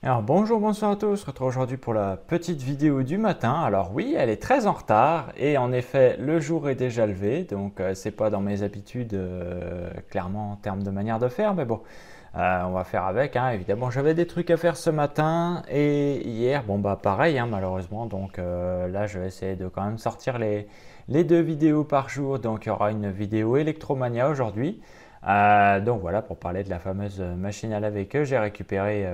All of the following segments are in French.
Alors bonjour, bonsoir à tous, on se retrouve aujourd'hui pour la petite vidéo du matin. Alors oui, elle est très en retard et en effet le jour est déjà levé, donc c'est pas dans mes habitudes clairement en termes de manière de faire, mais bon, on va faire avec, hein. Évidemment j'avais des trucs à faire ce matin et hier, bon bah pareil hein, malheureusement, donc là je vais essayer de quand même sortir les deux vidéos par jour, donc il y aura une vidéo Electromania aujourd'hui. Donc voilà, pour parler de la fameuse machine à laver que j'ai récupérée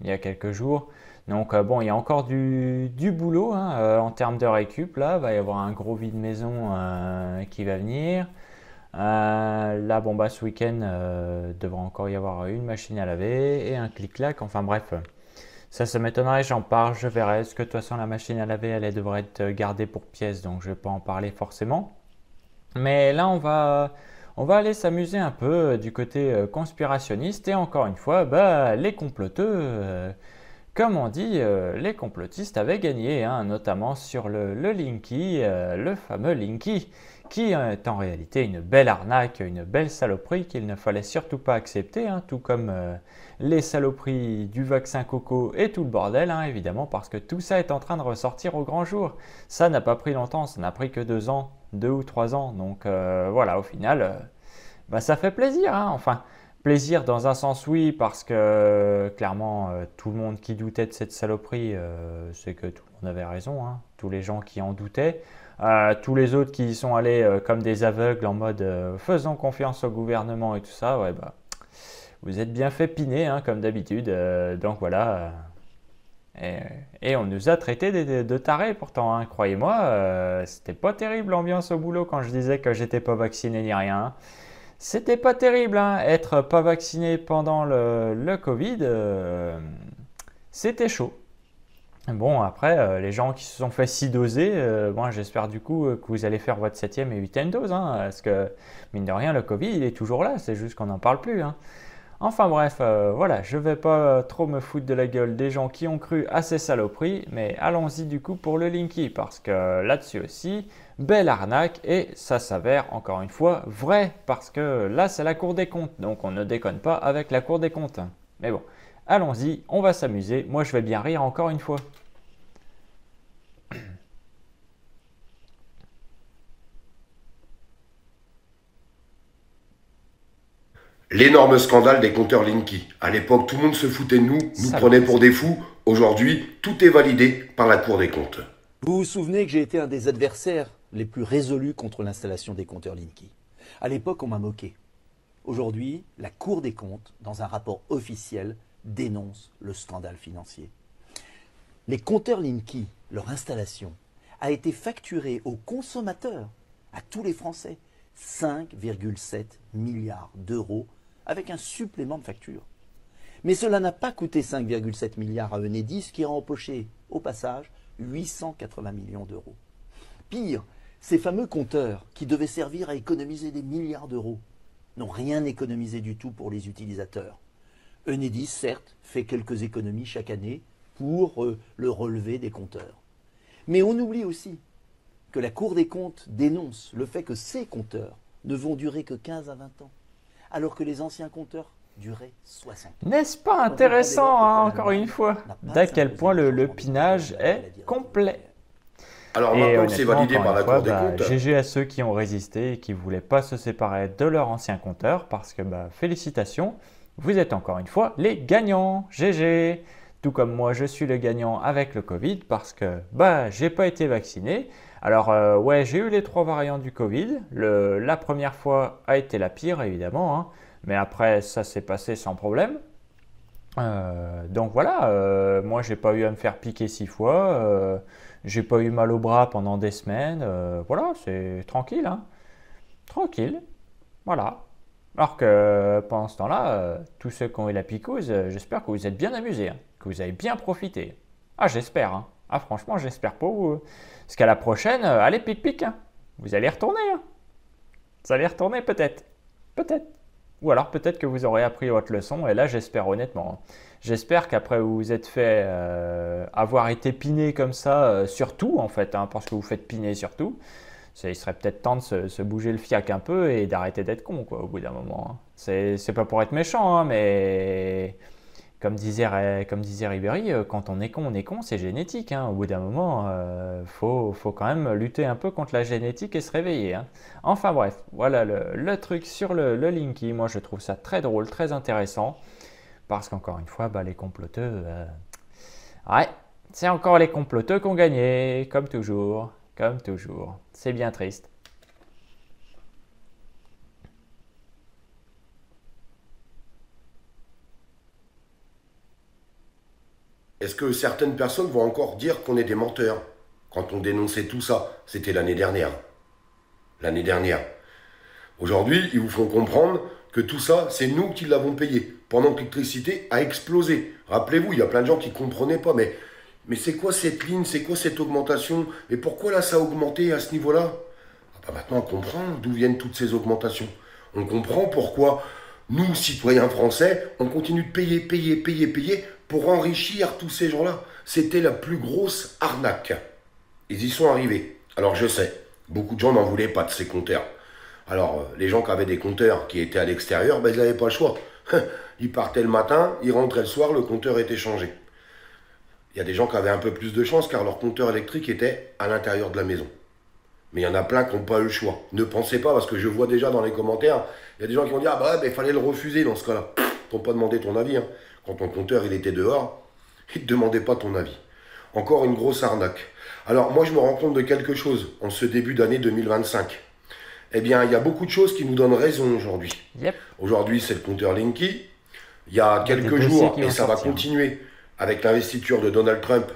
il y a quelques jours. Donc bon, il y a encore du boulot hein, en termes de récup. Là, il va y avoir un gros vide-maison qui va venir. Là, bon, bah, ce week-end, devra encore y avoir une machine à laver et un clic-clac. Enfin bref, ça m'étonnerait, j'en parle, je verrai. Est-ce que de toute façon, la machine à laver, elle devrait être gardée pour pièces, donc je ne vais pas en parler forcément. Mais là, on va aller s'amuser un peu du côté conspirationniste et encore une fois, bah, les comploteux, comme on dit, les complotistes avaient gagné, hein, notamment sur le Linky, le fameux Linky, qui est en réalité une belle arnaque, une belle saloperie qu'il ne fallait surtout pas accepter, hein, tout comme les saloperies du vaccin coco et tout le bordel, hein, évidemment, parce que tout ça est en train de ressortir au grand jour. Ça n'a pas pris longtemps, ça n'a pris que 2 ans, 2 ou 3 ans, donc voilà, au final, bah, ça fait plaisir, hein, enfin. Plaisir dans un sens oui, parce que clairement tout le monde qui doutait de cette saloperie, c'est que tout le monde avait raison, hein. Tous les gens qui en doutaient, tous les autres qui y sont allés comme des aveugles en mode faisons confiance au gouvernement et tout ça, ouais bah vous êtes bien fait piner hein, comme d'habitude, donc voilà. Et on nous a traités de tarés pourtant, hein, croyez-moi, c'était pas terrible l'ambiance au boulot quand je disais que j'étais pas vacciné ni rien, hein. C'était pas terrible, hein. Être pas vacciné pendant le Covid, c'était chaud. Bon, après, les gens qui se sont fait 6 doser, moi j'espère du coup que vous allez faire votre septième et huitième dose, hein, parce que mine de rien, le Covid il est toujours là, c'est juste qu'on n'en parle plus, hein. Enfin bref, voilà, je vais pas trop me foutre de la gueule des gens qui ont cru à ces saloperies, mais allons-y du coup pour le Linky, parce que là-dessus aussi, belle arnaque, et ça s'avère encore une fois vrai, parce que là c'est la Cour des comptes, donc on ne déconne pas avec la Cour des comptes. Mais bon, allons-y, on va s'amuser, moi je vais bien rire encore une fois. L'énorme scandale des compteurs Linky. À l'époque, tout le monde se foutait de nous prenait Saloperie pour ça. des fous. Aujourd'hui, tout est validé par la Cour des comptes. Vous vous souvenez que j'ai été un des adversaires les plus résolus contre l'installation des compteurs Linky. À l'époque, on m'a moqué. Aujourd'hui, la Cour des comptes, dans un rapport officiel, dénonce le scandale financier. Les compteurs Linky, leur installation, a été facturée aux consommateurs, à tous les Français, 5,7 milliards d'euros avec un supplément de facture. Mais cela n'a pas coûté 5,7 milliards à Enedis qui a empoché, au passage, 880 millions d'euros. Pire, ces fameux compteurs qui devaient servir à économiser des milliards d'euros n'ont rien économisé du tout pour les utilisateurs. Enedis, certes, fait quelques économies chaque année pour le relevé des compteurs. Mais on oublie aussi que la Cour des comptes dénonce le fait que ces compteurs ne vont durer que 15 à 20 ans, alors que les anciens compteurs duraient 60 ans. N'est-ce pas On comprend dès lors intéressant, pourquoi hein, la encore loi une fois, n'a pas d'à quel imposé point le le changement de pinage technologie à la est directive complet. européenne. Alors Et maintenant que c'est honnêtement, validé encore par une la fois, Cour des bah, comptes, GG à ceux qui ont résisté et qui ne voulaient pas se séparer de leur ancien compteur parce que bah, félicitations, vous êtes encore une fois les gagnants. GG. Tout comme moi, je suis le gagnant avec le Covid parce que bah, j'ai pas été vacciné. Alors ouais, j'ai eu les 3 variantes du Covid. La première fois a été la pire évidemment, hein, mais après ça s'est passé sans problème. Donc voilà, moi j'ai pas eu à me faire piquer 6 fois, j'ai pas eu mal au bras pendant des semaines, voilà, c'est tranquille, hein, tranquille, voilà. Alors que pendant ce temps-là, tous ceux qui ont eu la picouse, j'espère que vous êtes bien amusés, hein, que vous avez bien profité. Ah j'espère, hein. Ah franchement j'espère pour vous, hein. Parce qu'à la prochaine, allez pic pic, hein. Vous allez retourner, hein. Vous allez retourner peut-être, peut-être. Ou alors peut-être que vous aurez appris votre leçon, et là j'espère honnêtement, hein. J'espère qu'après vous vous êtes fait avoir été piné comme ça, sur tout en fait, hein, parce que vous faites piner sur tout, il serait peut-être temps de se bouger le fiac un peu et d'arrêter d'être con quoi, au bout d'un moment, hein. C'est pas pour être méchant, hein, comme disait Ribéry, quand on est con, c'est génétique, hein. Au bout d'un moment, faut quand même lutter un peu contre la génétique et se réveiller, hein. Enfin bref, voilà le truc sur le Linky. Moi, je trouve ça très drôle, très intéressant, parce qu'encore une fois, bah, les comploteux, ouais, c'est encore les comploteux qui ont gagné, comme toujours, comme toujours. C'est bien triste. Est-ce que certaines personnes vont encore dire qu'on est des menteurs quand on dénonçait tout ça? C'était l'année dernière. L'année dernière. Aujourd'hui, ils vous font comprendre que tout ça, c'est nous qui l'avons payé, pendant que l'électricité a explosé. Rappelez-vous, il y a plein de gens qui ne comprenaient pas, mais c'est quoi cette ligne, c'est quoi cette augmentation? Et pourquoi là, ça a augmenté à ce niveau-là? Ah bah maintenant, on comprend d'où viennent toutes ces augmentations. On comprend pourquoi nous, citoyens français, on continue de payer pour enrichir tous ces gens-là. C'était la plus grosse arnaque. Ils y sont arrivés. Alors je sais, beaucoup de gens n'en voulaient pas de ces compteurs. Alors les gens qui avaient des compteurs qui étaient à l'extérieur, ben, ils n'avaient pas le choix. Ils partaient le matin, ils rentraient le soir, le compteur était changé. Il y a des gens qui avaient un peu plus de chance car leur compteur électrique était à l'intérieur de la maison. Mais il y en a plein qui n'ont pas eu le choix. Ne pensez pas, parce que je vois déjà dans les commentaires, il y a des gens qui vont dire « Ah bah il fallait le refuser dans ce cas-là. » Ils t'ont pas demandé ton avis, hein. Quand ton compteur il était dehors, ils ne te demandaient pas ton avis. Encore une grosse arnaque. Alors moi je me rends compte de quelque chose en ce début d'année 2025. Eh bien il y a beaucoup de choses qui nous donnent raison aujourd'hui. Yep. Aujourd'hui c'est le compteur Linky. Il y a quelques jours, et ça va continuer avec l'investiture de Donald Trump,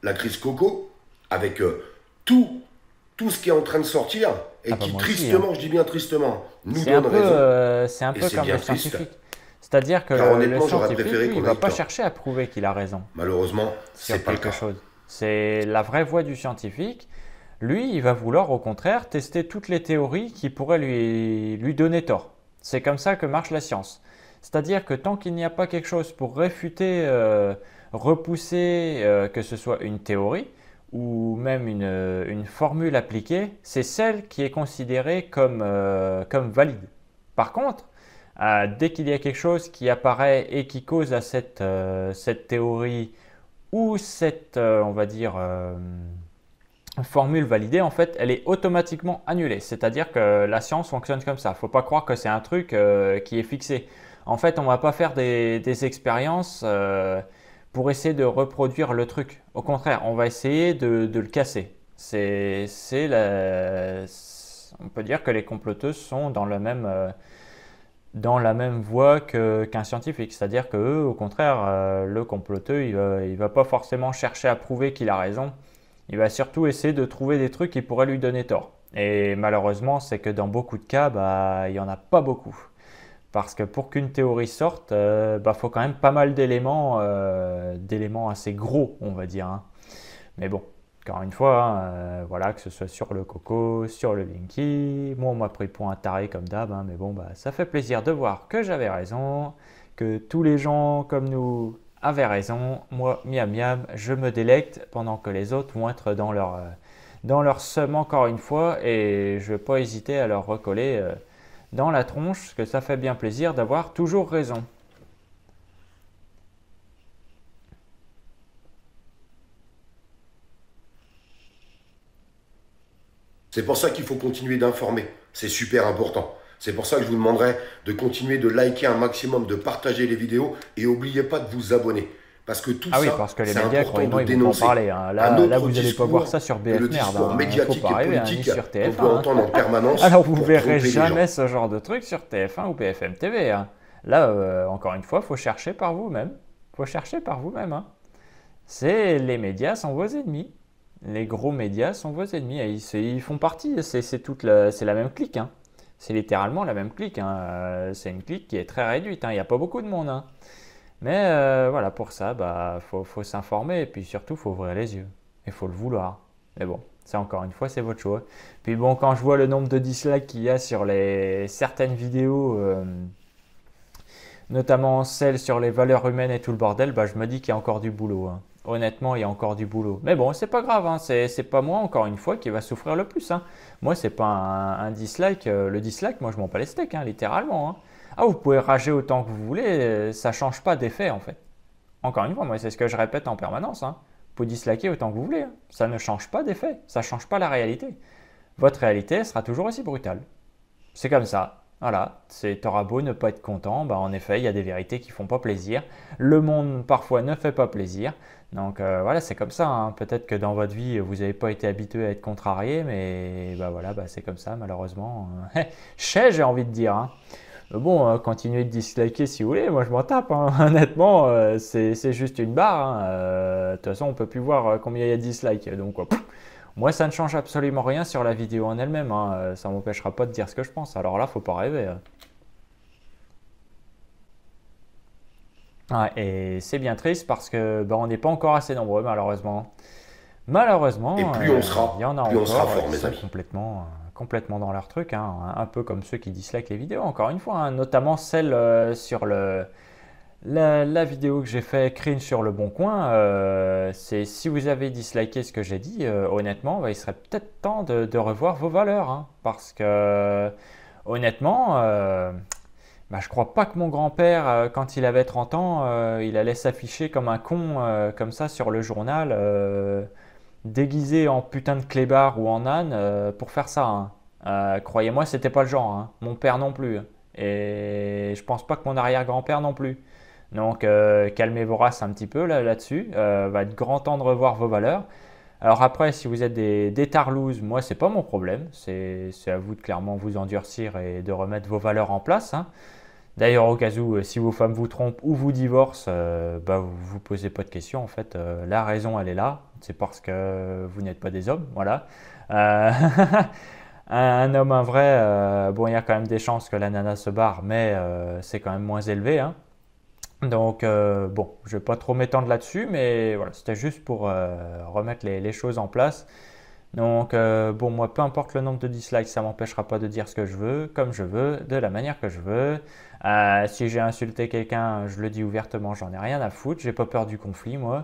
la crise Coco, avec tout ce qui est en train de sortir, et qui tristement, aussi, je dis bien tristement, nous donne raison. C'est un peu comme le scientifique. C'est-à-dire que le scientifique, lui, il ne va pas chercher à prouver qu'il a raison. Malheureusement, c'est pas quelque chose. C'est la vraie voie du scientifique. Lui, il va vouloir au contraire tester toutes les théories qui pourraient lui donner tort. C'est comme ça que marche la science. C'est-à-dire que tant qu'il n'y a pas quelque chose pour réfuter, repousser, que ce soit une théorie ou même une formule appliquée, c'est celle qui est considérée comme valide. Par contre, dès qu'il y a quelque chose qui apparaît et qui cause à cette théorie ou cette, on va dire, formule validée, en fait, elle est automatiquement annulée. C'est-à-dire que la science fonctionne comme ça. Il ne faut pas croire que c'est un truc qui est fixé. En fait, on ne va pas faire des expériences pour essayer de reproduire le truc. Au contraire, on va essayer de le casser. On peut dire que les comploteux sont dans la même voie qu'un scientifique. C'est-à-dire qu'eux, au contraire, le comploteux, il va pas forcément chercher à prouver qu'il a raison. Il va surtout essayer de trouver des trucs qui pourraient lui donner tort. Et malheureusement, c'est que dans beaucoup de cas, bah, il n'y en a pas beaucoup. Parce que pour qu'une théorie sorte, faut quand même pas mal d'éléments assez gros, on va dire, hein. Mais bon, encore une fois, hein, voilà, que ce soit sur le Coco, sur le Linky, moi on m'a pris pour un taré comme d'hab, hein, mais bon, bah, ça fait plaisir de voir que j'avais raison, que tous les gens comme nous avaient raison. Moi, miam miam, je me délecte pendant que les autres vont être dans leur seum encore une fois, et je ne vais pas hésiter à leur recoller dans la tronche, parce que ça fait bien plaisir d'avoir toujours raison. C'est pour ça qu'il faut continuer d'informer. C'est super important. C'est pour ça que je vous demanderai de continuer de liker un maximum, de partager les vidéos et n'oubliez pas de vous abonner. Parce que tout ça, parce que les c'est médias, important de ils vont dénoncer. en parler, hein. Là, vous n'allez pas voir ça sur BF le Merde. discours médiatique et politique sur TF1, qu'on peut entendre en permanence. Alors vous pour verrez tromper les jamais gens. ce genre de truc sur TF1 ou BFM TV, hein. Là, encore une fois, il faut chercher par vous-même. Hein. Les médias sont vos ennemis. Les gros médias sont vos ennemis. Et ils font partie, c'est la même clique, hein. C'est littéralement la même clique, hein. C'est une clique qui est très réduite, hein. Il n'y a pas beaucoup de monde, hein. Mais voilà, pour ça, faut s'informer et puis surtout, il faut ouvrir les yeux. Il faut le vouloir. Mais bon, ça encore une fois, c'est votre choix. Puis bon, quand je vois le nombre de dislikes qu'il y a sur certaines vidéos, notamment celles sur les valeurs humaines et tout le bordel, je me dis qu'il y a encore du boulot, hein. Honnêtement, il y a encore du boulot. Mais bon, c'est pas grave, hein. C'est pas moi, encore une fois, qui va souffrir le plus, hein. Moi, c'est pas un dislike. Le dislike, moi, je m'en bats les steaks, hein, littéralement, hein. Ah, vous pouvez rager autant que vous voulez, ça change pas d'effet, en fait. Encore une fois, moi c'est ce que je répète en permanence, hein. Vous pouvez disliker autant que vous voulez, hein. Ça ne change pas des faits, ça ne change pas la réalité. Votre réalité sera toujours aussi brutale. C'est comme ça. Voilà, t'auras beau ne pas être content, bah en effet, il y a des vérités qui font pas plaisir. Le monde parfois ne fait pas plaisir. Donc voilà, c'est comme ça, hein. Peut-être que dans votre vie, vous n'avez pas été habitué à être contrarié, mais bah voilà, bah c'est comme ça, malheureusement. J'ai envie de dire, hein. Bon, continuez de disliker si vous voulez, moi je m'en tape, hein. Honnêtement, c'est juste une barre, hein. De toute façon, on peut plus voir combien il y a de dislikes, donc moi, ça ne change absolument rien sur la vidéo en elle-même, hein. Ça ne m'empêchera pas de dire ce que je pense. Alors là, faut pas rêver, hein. Ouais, et c'est bien triste parce que bah, on n'est pas encore assez nombreux, malheureusement. Et Malheureusement, plus on il y en a plus on sera encore fort, qui mes sont amis. complètement dans leur truc, hein. Un peu comme ceux qui dislikent les vidéos, encore une fois, hein. Notamment celle sur la vidéo que j'ai fait cringe sur le bon coin, c'est si vous avez disliké ce que j'ai dit, honnêtement, bah, il serait peut-être temps de revoir vos valeurs, hein. Parce que honnêtement, bah, je crois pas que mon grand-père, quand il avait 30 ans, il allait s'afficher comme un con, comme ça sur le journal, déguisé en putain de clébard ou en âne, pour faire ça, hein. Croyez-moi, c'était pas le genre, hein. Mon père non plus. Et je pense pas que mon arrière-grand-père non plus. Donc calmez vos races un petit peu là-dessus. Va être grand temps de revoir vos valeurs. Alors après, si vous êtes des tarlouses, moi c'est pas mon problème. C'est à vous de clairement vous endurcir et de remettre vos valeurs en place, hein. D'ailleurs, au cas où, si vos femmes vous trompent ou vous divorcent, bah, vous vous posez pas de questions. En fait, la raison, elle est là. C'est parce que vous n'êtes pas des hommes. Voilà. Euh, un homme, un vrai, bon, il y a quand même des chances que la nana se barre, mais c'est quand même moins élevé, hein. Donc, bon, je ne vais pas trop m'étendre là-dessus, mais voilà, c'était juste pour remettre les choses en place. Donc, bon, moi, peu importe le nombre de dislikes, ça ne m'empêchera pas de dire ce que je veux, comme je veux, de la manière que je veux. Si j'ai insulté quelqu'un, je le dis ouvertement, j'en ai rien à foutre, j'ai pas peur du conflit, moi.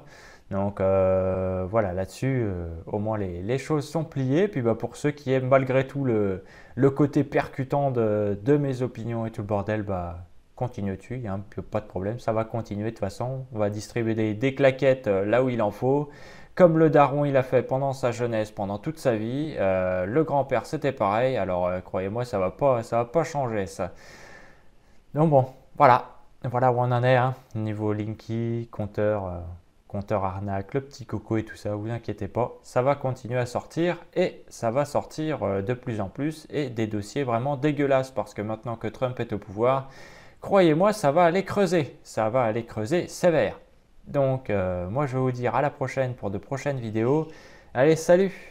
Donc, voilà, là-dessus, au moins les choses sont pliées. Puis, bah, pour ceux qui aiment malgré tout le côté percutant de mes opinions et tout le bordel, bah, continue dessus, il n'y a pas de problème, ça va continuer de toute façon. On va distribuer des claquettes là où il en faut. Comme le daron il a fait pendant sa jeunesse, pendant toute sa vie, le grand-père c'était pareil, alors croyez-moi ça va pas changer ça. Donc bon, voilà où on en est, hein. Niveau Linky, compteur arnaque, le petit coco et tout ça, vous inquiétez pas, ça va continuer à sortir et ça va sortir de plus en plus et des dossiers vraiment dégueulasses parce que maintenant que Trump est au pouvoir, croyez-moi, ça va aller creuser sévère. Donc, moi je vais vous dire à la prochaine pour de prochaines vidéos. Allez, salut!